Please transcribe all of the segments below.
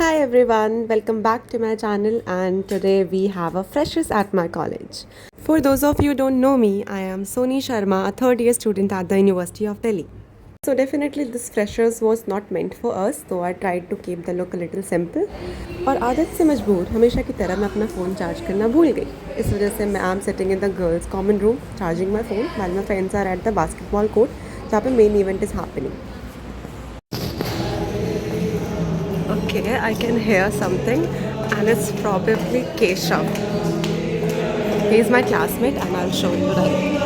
Hi everyone, welcome back to my channel and today we have a freshers at my college. For those of you who don't know me, I am Soni Sharma, a third year student at the University of Delhi. So definitely this freshers was not meant for us, so I tried to keep the look a little simple. और आदत से मजबूर हमेशा की तरह मैं अपना phone charge करना भूल गई. इस वजह से मैं am sitting in the girls common room charging my phone while my friends are at the basketball court जहाँ पे main event is happening. Okay, I can hear something and it's probably Keshav. He's my classmate and I'll show you right.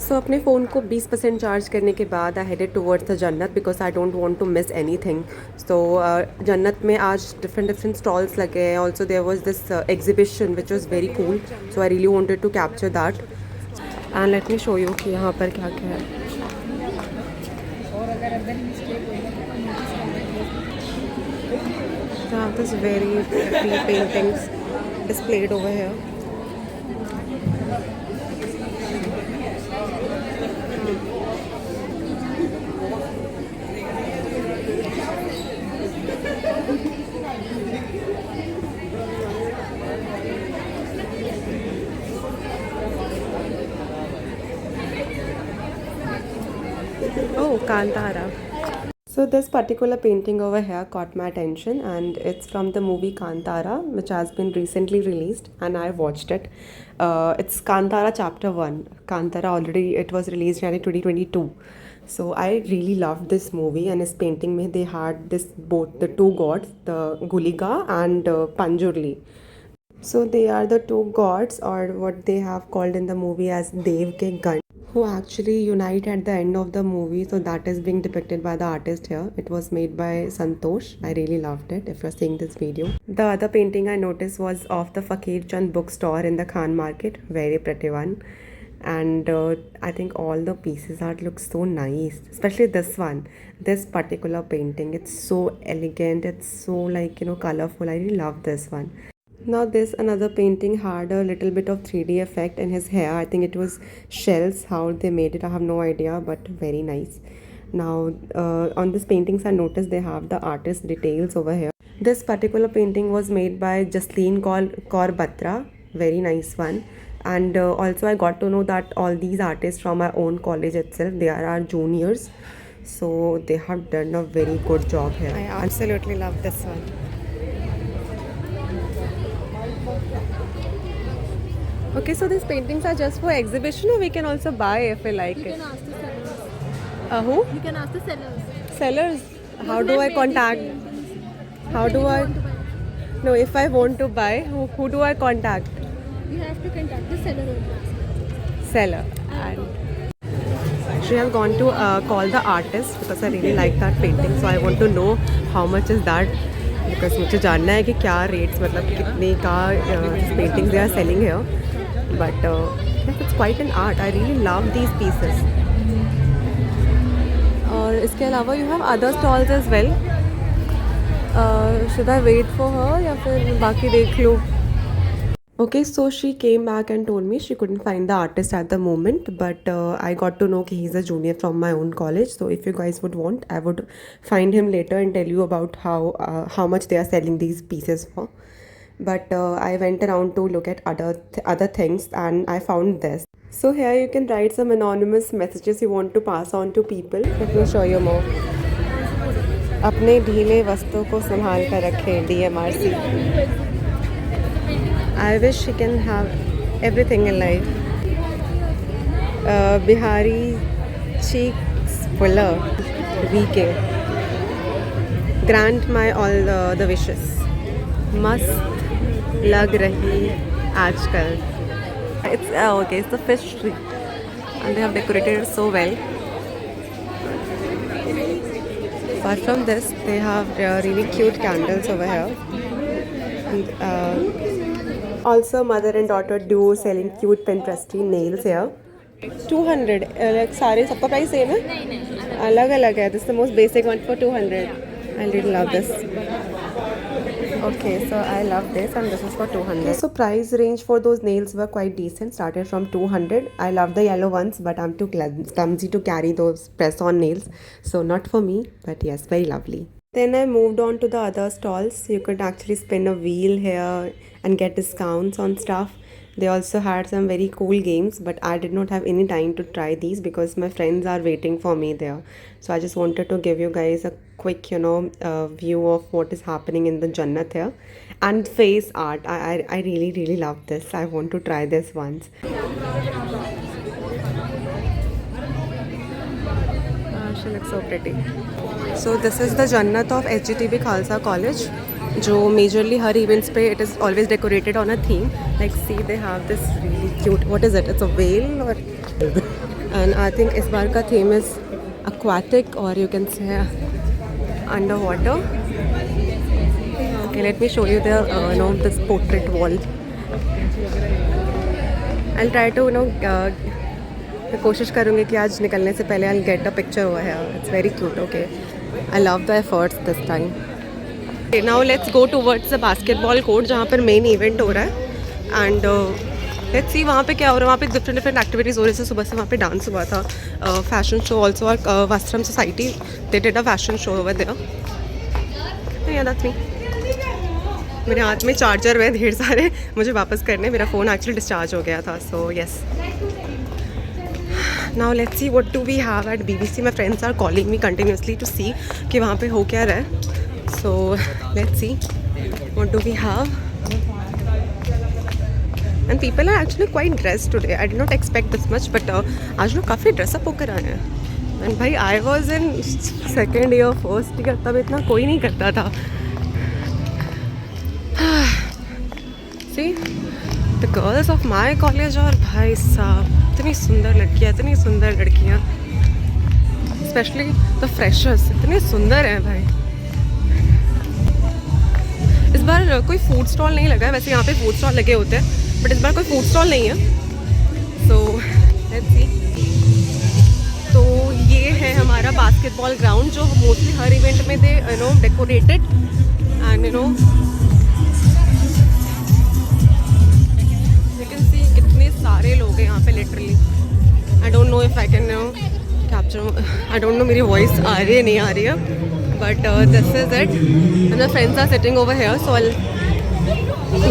सो अपने phone को 20% charge करने के बाद I headed towards the Jannat because I don't want to miss anything. So Jannat में आज different stalls लगे हैं. Also there was this exhibition which was very cool, so I really wanted to capture that and let me show you कि यहाँ पर क्या क्या है. I have this very pretty paintings displayed over here. Oh, Kantara. So this particular painting over here caught my attention and it's from the movie Kantara, which has been recently released and I watched it. It's Kantara Chapter 1. Kantara already, it was released in 2022. So I really loved this movie and this painting mein they had this both the two gods, the Guliga and Panjurli. So they are the two gods or what they have called in the movie as Dev ke Gan, who actually unite at the end of the movie. So that is being depicted by the artist here. It was made by Santosh. I really loved it if you're seeing this video. The other painting I noticed was of the Fakir Chand bookstore in the Khan Market. Very pretty one. And I think all the pieces art looks so nice, especially this one, this particular painting. It's so elegant, it's so like colorful. I really love this one. Now this another painting had a little bit of 3D effect in his hair. I think it was shells, how they made it I have no idea, but very nice. Now on this paintings I noticed they have the artist details over here. This particular painting was made by Jasleen Kaur Batra, very nice one. And also I got to know that all these artists from my own college itself, they are our juniors, so they have done a very good job here. I absolutely love this one. Okay, so these paintings are just for exhibition or we can also buy if we like it? You can ask the sellers. Who? You can ask the sellers. Sellers? How do I contact? How do I? No, if I want to buy, who do I contact? You have to contact the seller only. Seller. And she has gone to call the artist because I really like that painting. So I want to know how much is that. Because मुझे जानना है कि क्या rates मतलब कितने का paintings they are selling here. But yes, it's quite an art. I really love these pieces. और इसके अलावा you have other stalls as well. Should I wait for her या फिर बाकी देख लूँ? Okay, so she came back and told me she couldn't find the artist at the moment, but I got to know he's a junior from my own college. So if you guys would want, I would find him later and tell you about how much they are selling these pieces for. But I went around to look at other things and I found this. So here you can write some anonymous messages you want to pass on to people. Let me show you more. अपने ढीले वस्तुओं को संभाल कर रखें, DMRC. I wish he can have everything in life. Bihari cheeks fuller, VK. Grant my all the wishes. मस्त लग रही आजकल. it's okay. It's the fish tree, and they have decorated it so well. Apart from this, they have really cute candles over here. And, also, mother and daughter duo selling cute Pinteresty nails here. 200. Like सारे सबका price same है? अलग अलग है. This is the most basic one for 200. I really love this. Okay, so I love this and this is for 200. So price range for those nails were quite decent. Started from 200. I love the yellow ones, but I'm too clumsy to carry those press-on nails. So not for me, but yes, very lovely. Then I moved on to the other stalls. You could actually spin a wheel here and get discounts on stuff. They also had some very cool games, but I did not have any time to try these because my friends are waiting for me there. So I just wanted to give you guys a quick, view of what is happening in the Jannat here. And face art. I really, really love this. I want to try this once. She looks so pretty. So this is the Jannat of HGTB Khalsa College. जो majorly हर events पे it is always decorated on a theme. Like see they have this really cute, what is it? It's a whale or and I think इस बार का theme is aquatic or you can say underwater. Okay, let me show you the this portrait wall. I'll try to मैं कोशिश करूँगी कि आज निकलने से पहले I'll get a picture over here. It's very cute. Okay, I love the efforts this time. Okay, now let's go towards the basketball court जहाँ पर main event हो रहा है and let's see वहाँ पे क्या हो रहा है. वहाँ पे different activities हो रही है. सुबह से वहाँ पे डांस हुआ था, fashion show also. और Vastram Society they did a fashion show over there. Yeah, that's me. मेरे हाथ में चार्जर हुए ढेर सारे मुझे वापस करने. मेरा फ़ोन एक्चुअली डिस्चार्ज हो गया था. So yes. Now let's see what do we have at BBC. My friends are calling me continuously to see कि वहाँ पे हो क्या रहा है. So let's see what do we have. And people are actually quite dressed today. I did not expect this much, but आज लोग काफ़ी ड्रेसअप होकर आए हैं. And भाई I was in second year, first year, तब इतना कोई नहीं करता था. See, the girls of my college और भाई साहब इतनी सुंदर लड़कियाँ स्पेशली द फ्रेशर्स इतने सुंदर हैं भाई. इस बार कोई फूड स्टॉल नहीं लगा है. वैसे यहाँ पे फूड स्टॉल लगे होते हैं बट इस बार कोई फूड स्टॉल नहीं है. So let's see. तो ये है हमारा बास्केटबॉल ग्राउंड जो मोस्टली हर इवेंट में they decorated and you can see कितने सारे लोग हैं यहाँ पे literally. I don't know if I can capture. I don't know मेरी वॉइस आ रही है नहीं आ रही है. But this is it. And my friends are sitting over here, so I'll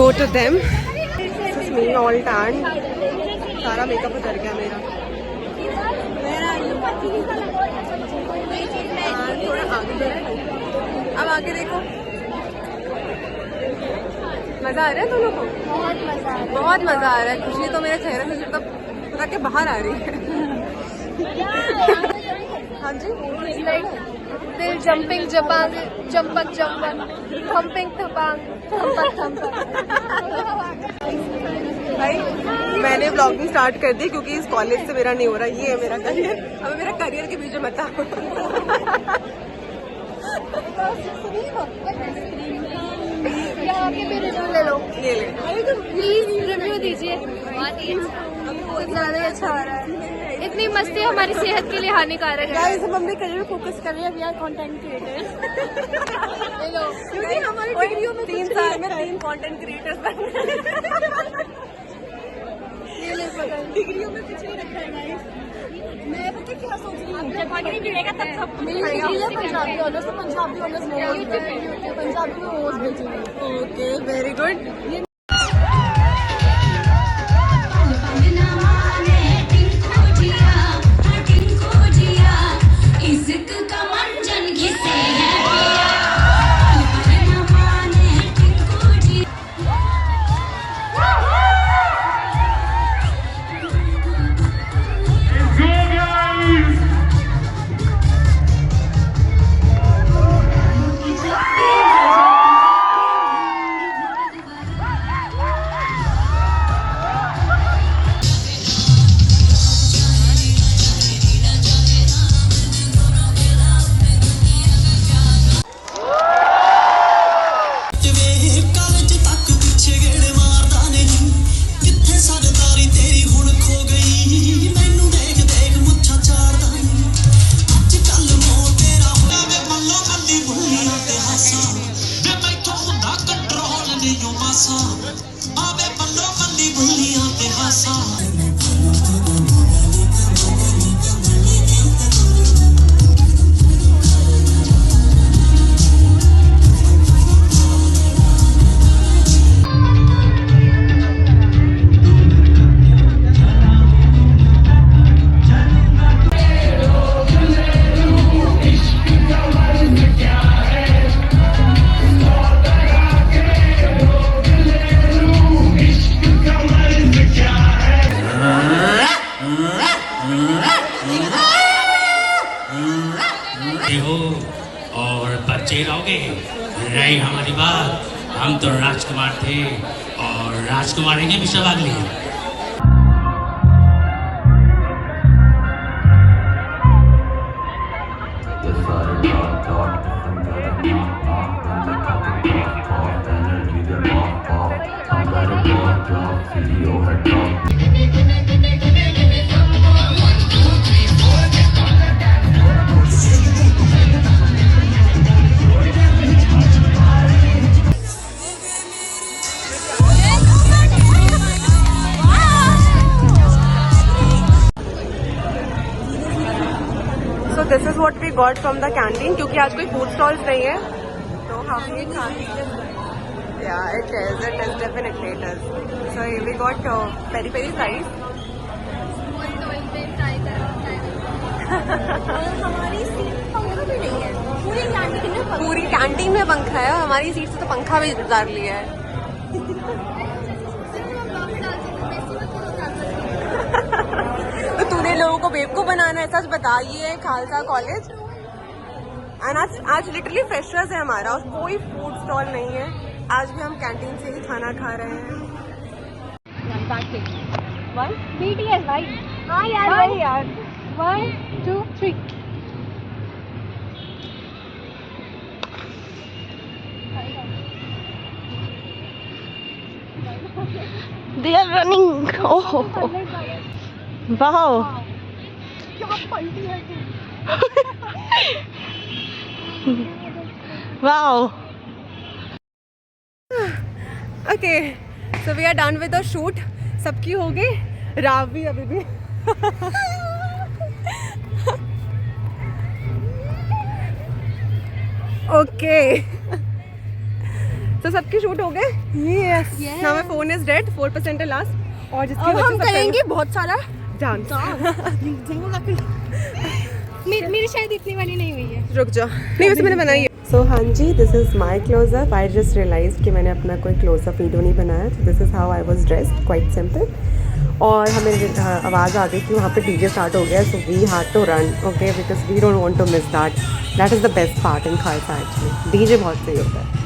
go to them. This is me all tan. सारा makeup उतर गया मेरा. थोड़ा आगे अब आगे देखो. मज़ा आ रहा है दोनों को. बहुत मज़ा आ रहा है. खुशी तो मेरे चेहरे से मतलब पता के बाहर आ रही है. हाँ जी. They're jumping, jabang, jumpak, thumping, thapang, thumpak. भाई मैंने ब्लॉगिंग स्टार्ट कर दी क्योंकि इस कॉलेज से मेरा नहीं हो रहा. ये है मेरा करियर. अब मेरा करियर के बीच में मत आओ. यहाँ के भी रिव्यू ले लो. ले ले. प्लीज रिव्यू दीजिए. बहुत ज़्यादा अच्छा आ रहा है. इतनी मस्ती हमारी सेहत के लिए हानिकारक है. गाइस हम अपने करियर में फोकस कर रहे हैं. We are content creators. Hello क्योंकि हमारी डिग्रियों में 3 साल में 3 कंटेंट क्रिएटर्स बन गए. डिग्रियों में कुछ नहीं रखा है गाइस. मैं पता क्या सोच रही हूँ. जब कंटेंट मिलेगा तब सब मेरी डिग्री है पंजाबी ऑनर्स. पंजाबी ऑनर्स में पंजाबी में ओस बेचूंगी. Okay very good. जाओगे। रही हमारी बात, हम तो राजकुमार थे और राजकुमार रहेंगे mister Bagli. So this is what we got from the canteen क्योंकि आज कोई food stalls नहीं है तो हम ये खा Yeah, it is definitely it is. So here we got peri peri fries. हमारी सीट पंखा भी नहीं है, पूरी कैंटीन में पंखा है और हमारी सीट से तो पंखा भी गुजार लिया है। तो तूने लोगों को बेवकूफ बनाना है, सच बता। ये है खालसा कॉलेज एंड आज लिटरली फ्रेशर्स है हमारा और कोई फूड स्टॉल नहीं है। आज भी हम कैंटीन से ही खाना खा रहे हैं। BTS भाई। हाँ यार वही यार। 1 2 3 They are running. Oh, wow. Wow. Okay, so we are done with the shoot. सबकी हो गई, राव भी अभी भी। Okay. So सबकी शूट हो गए। Yes. Now my phone is dead. 4% है last। और जिसकी अब हम करेंगे बहुत सारा डांस। मेरी शायद इतनी वाली नहीं हुई है। रुक जा, नहीं वैसे मैंने बनाई है। सो हाँ जी, this is my close up. I just realize कि मैंने अपना कोई क्लोजअप वीडियो नहीं बनाया। तो this is how I was dressed, quite simple. और हमें आवाज़ आ गई कि वहाँ पे डीजे स्टार्ट हो गया, so we had to run, okay, because we don't want to miss that. That is the best part in Khalsa actually. DJ बहुत सही होता है।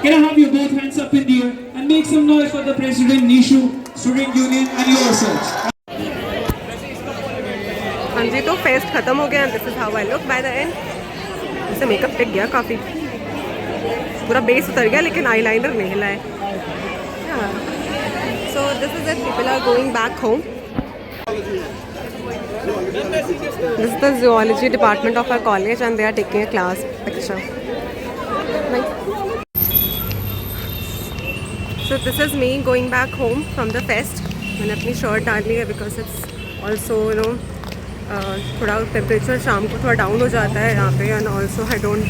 Can I have your both hands up in the air and make some noise for the President, Nishu, Student Union and yourselves. हाँ जी, तो fest खत्म हो गया। This is how I look by the end. जैसे makeup टिक गया काफ़ी, पूरा base उतर गया लेकिन आईलाइनर नहीं हिला है। So this is it, people are going back home. This is the zoology department of our college and they are taking a class picture. So this is me going back home from the fest. मैंने अपनी shirt डाल ली है because it's also थोड़ा temperature शाम को थोड़ा down हो जाता है यहाँ पे, and also I don't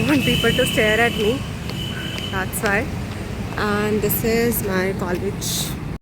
want people to stare at me, that's why. And this is my college.